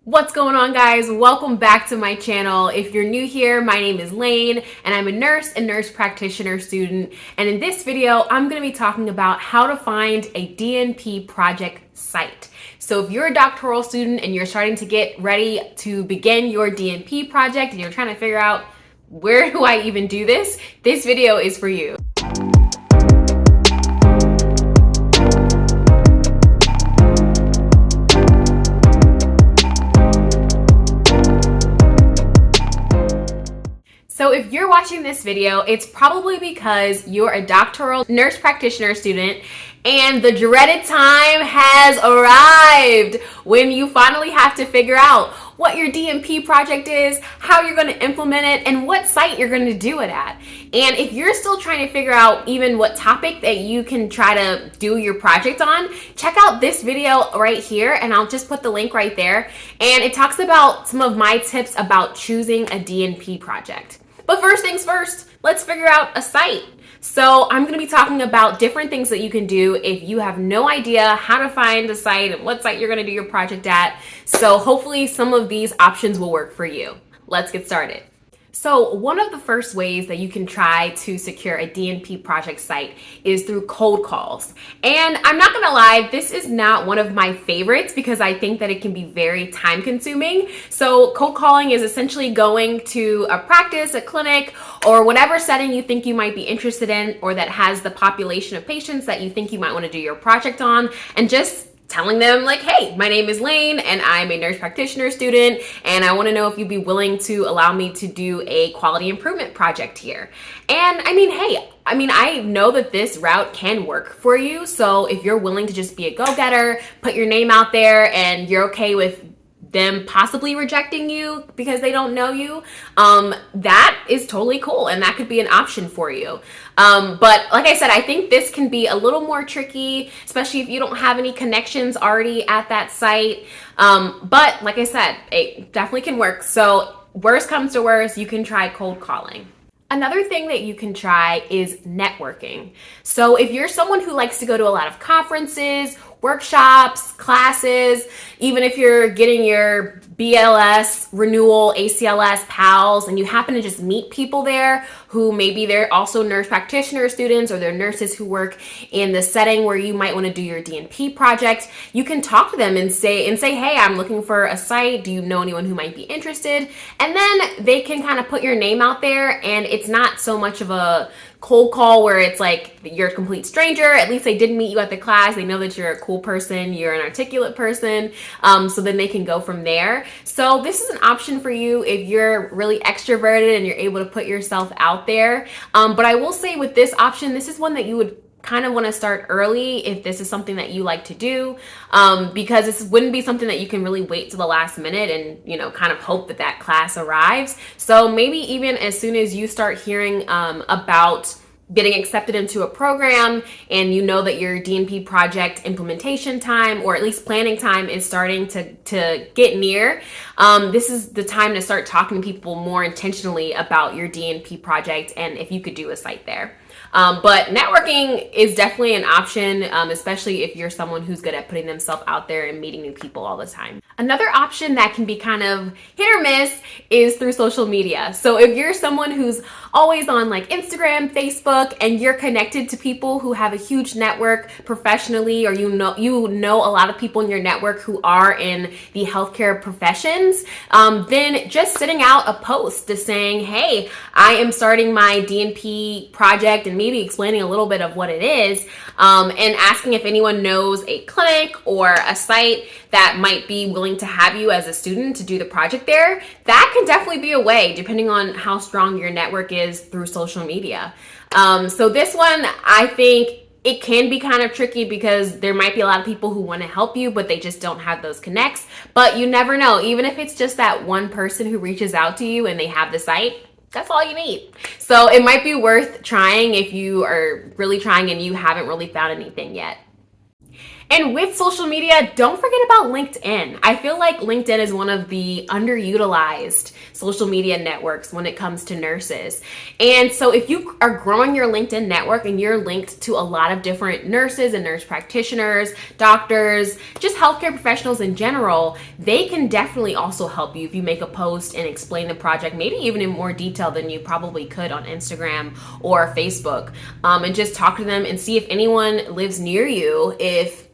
What's going on, guys? Welcome back to my channel. If you're new here, my name is Layne and I'm a nurse and nurse practitioner student. And in this video, I'm going to be talking about how to find a DNP project site. So if you're a doctoral student and you're starting to get ready to begin your DNP project and you're trying to figure out where do I even do this video is for you. So if you're watching this video, it's probably because you're a doctoral nurse practitioner student and the dreaded time has arrived when you finally have to figure out what your DNP project is, how you're going to implement it, and what site you're going to do it at. And if you're still trying to figure out even what topic that you can try to do your project on, check out this video right here, and I'll just put the link right there. And it talks about some of my tips about choosing a DNP project. But first things first, let's figure out a site. So I'm going to be talking about different things that you can do if you have no idea how to find a site and what site you're going to do your project at. So hopefully some of these options will work for you. Let's get started. So one of the first ways that you can try to secure a DNP project site is through cold calls. And I'm not gonna lie, this is not one of my favorites because I think that it can be very time consuming. So cold calling is essentially going to a practice, a clinic, or whatever setting you think you might be interested in or that has the population of patients that you think you might wanna do your project on, and just telling them like, hey, my name is Layne and I'm a nurse practitioner student and I want to know if you'd be willing to allow me to do a quality improvement project here. And I know that this route can work for you. So if you're willing to just be a go-getter, put your name out there and you're okay with them possibly rejecting you because they don't know you, that is totally cool and that could be an option for you. But like I said, I think this can be a little more tricky, especially if you don't have any connections already at that site. But like I said, it definitely can work. So worst comes to worst, you can try cold calling. Another thing that you can try is networking. So if you're someone who likes to go to a lot of conferences, workshops, classes, even if you're getting your BLS, renewal, ACLS, PALS, and you happen to just meet people there who maybe they're also nurse practitioner students or they're nurses who work in the setting where you might want to do your DNP project, you can talk to them and say, hey, I'm looking for a site. Do you know anyone who might be interested? And then they can kind of put your name out there, and it's not so much of a cold call where it's like you're a complete stranger. At least they did meet you at the class. They know that you're a cool person, you're an articulate person, so then they can go from there. So this is an option for you if you're really extroverted and you're able to put yourself out there. But I will say with this option, this is one that you would kind of want to start early if this is something that you like to do, because this wouldn't be something that you can really wait to the last minute and kind of hope that class arrives. So maybe even as soon as you start hearing about getting accepted into a program and you know that your DNP project implementation time or at least planning time is starting to get near, this is the time to start talking to people more intentionally about your DNP project and if you could do a site there. But networking is definitely an option, especially if you're someone who's good at putting themselves out there and meeting new people all the time. Another option that can be kind of hit or miss is through social media. So if you're someone who's always on like Instagram, Facebook, and you're connected to people who have a huge network professionally, or you know a lot of people in your network who are in the healthcare professions, then just sitting out a post just saying, hey, I am starting my DNP project, and maybe explaining a little bit of what it is, and asking if anyone knows a clinic or a site that might be willing to have you as a student to do the project there. That can definitely be a way, depending on how strong your network is through social media. So this one, I think it can be kind of tricky because there might be a lot of people who want to help you, but they just don't have those connects. But you never know, even if it's just that one person who reaches out to you and they have the site, that's all you need. So it might be worth trying if you are really trying and you haven't really found anything yet. And with social media, don't forget about LinkedIn. I feel like LinkedIn is one of the underutilized social media networks when it comes to nurses. And so if you are growing your LinkedIn network and you're linked to a lot of different nurses and nurse practitioners, doctors, just healthcare professionals in general, they can definitely also help you if you make a post and explain the project, maybe even in more detail than you probably could on Instagram or Facebook. And just talk to them and see if anyone lives near you, if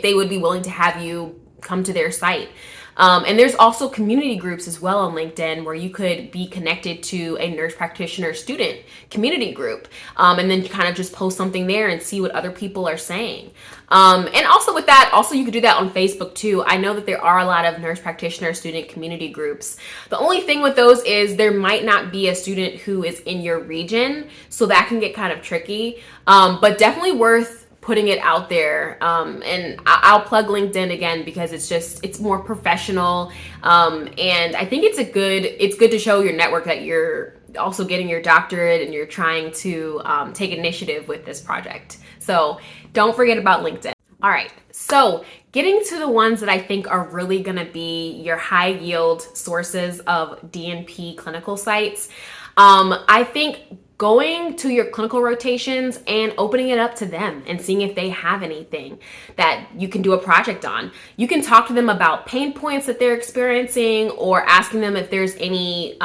they would be willing to have you come to their site. And there's also community groups as well on LinkedIn where you could be connected to a nurse practitioner student community group, and then kind of just post something there and see what other people are saying. And also with that, also you could do that on Facebook too. I know that there are a lot of nurse practitioner student community groups. The only thing with those is there might not be a student who is in your region, so that can get kind of tricky, but definitely worth putting it out there. And I'll plug LinkedIn again because it's more professional. And I think it's good to show your network that you're also getting your doctorate and you're trying to take initiative with this project. So don't forget about LinkedIn. All right, so getting to the ones that I think are really gonna be your high yield sources of DNP clinical sites. I think going to your clinical rotations and opening it up to them and seeing if they have anything that you can do a project on. You can talk to them about pain points that they're experiencing or asking them if there's any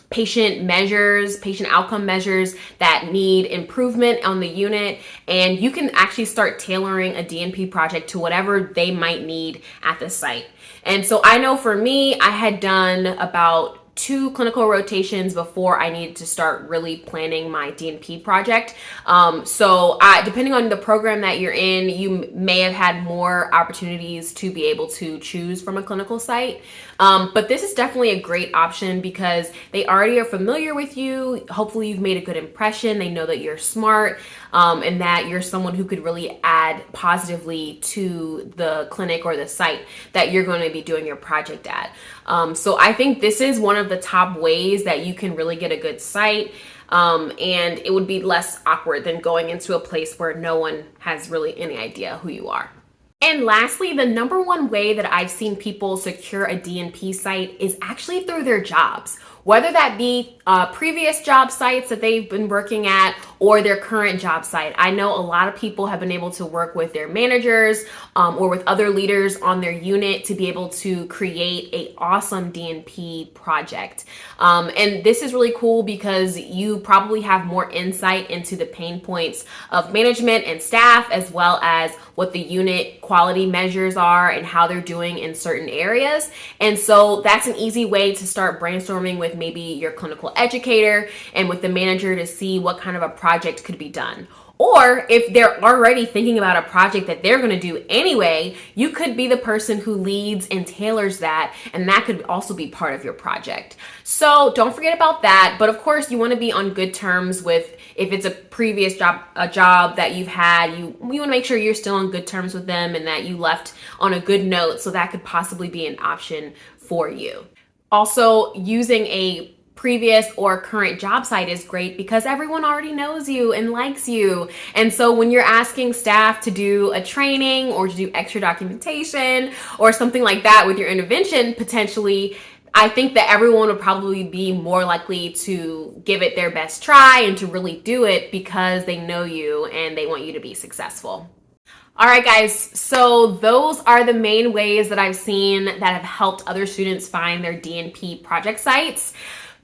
patient outcome measures that need improvement on the unit. And you can actually start tailoring a DNP project to whatever they might need at the site. And so I know for me, I had done about 2 clinical rotations before I needed to start really planning my DNP project. So depending on the program that you're in, you may have had more opportunities to be able to choose from a clinical site. But this is definitely a great option because they already are familiar with you. Hopefully you've made a good impression. They know that you're smart, and that you're someone who could really add positively to the clinic or the site that you're going to be doing your project at. So I think this is one of the top ways that you can really get a good site. And it would be less awkward than going into a place where no one has really any idea who you are. And lastly, the number one way that I've seen people secure a DNP site is actually through their jobs, whether that be previous job sites that they've been working at or their current job site. I know a lot of people have been able to work with their managers or with other leaders on their unit to be able to create an awesome DNP project. And this is really cool because you probably have more insight into the pain points of management and staff, as well as what the unit quality measures are and how they're doing in certain areas. And so that's an easy way to start brainstorming with maybe your clinical educator and with the manager to see what kind of a project could be done. Or if they're already thinking about a project that they're going to do anyway, you could be the person who leads and tailors that, and that could also be part of your project. So don't forget about that. But of course, you want to be on good terms with, if it's a previous job, a job that you've had, you want to make sure you're still on good terms with them and that you left on a good note. So that could possibly be an option for you. Also, using a previous or current job site is great because everyone already knows you and likes you. And so when you're asking staff to do a training or to do extra documentation or something like that with your intervention, potentially, I think that everyone would probably be more likely to give it their best try and to really do it because they know you and they want you to be successful. All right, guys, so those are the main ways that I've seen that have helped other students find their DNP project sites.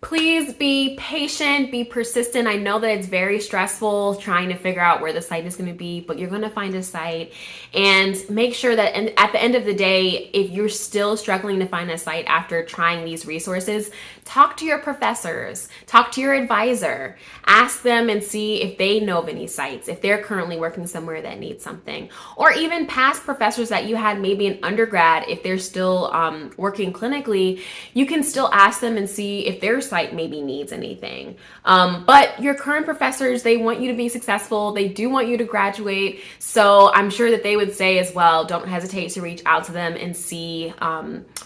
Please be patient, be persistent. I know that it's very stressful trying to figure out where the site is going to be, but you're going to find a site. And make sure that at the end of the day, if you're still struggling to find a site after trying these resources, talk to your professors, talk to your advisor, ask them and see if they know of any sites, if they're currently working somewhere that needs something, or even past professors that you had maybe in undergrad, if they're still working clinically, you can still ask them and see if there's site maybe needs anything. But your current professors, they want you to be successful. They do want you to graduate. So I'm sure that they would say as well, don't hesitate to reach out to them and see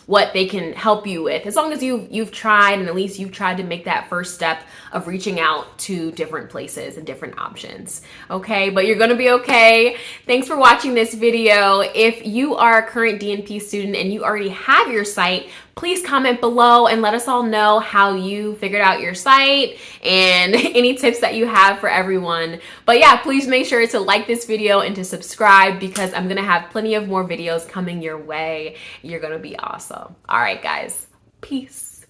what they can help you with. As long as you've tried, and at least you've tried to make that first step of reaching out to different places and different options. Okay, but you're gonna be okay. Thanks for watching this video. If you are a current DNP student and you already have your site, please comment below and let us all know how you figured out your site and any tips that you have for everyone. But yeah, please make sure to like this video and to subscribe, because I'm gonna have plenty of more videos coming your way. You're gonna be awesome. All right, guys, peace.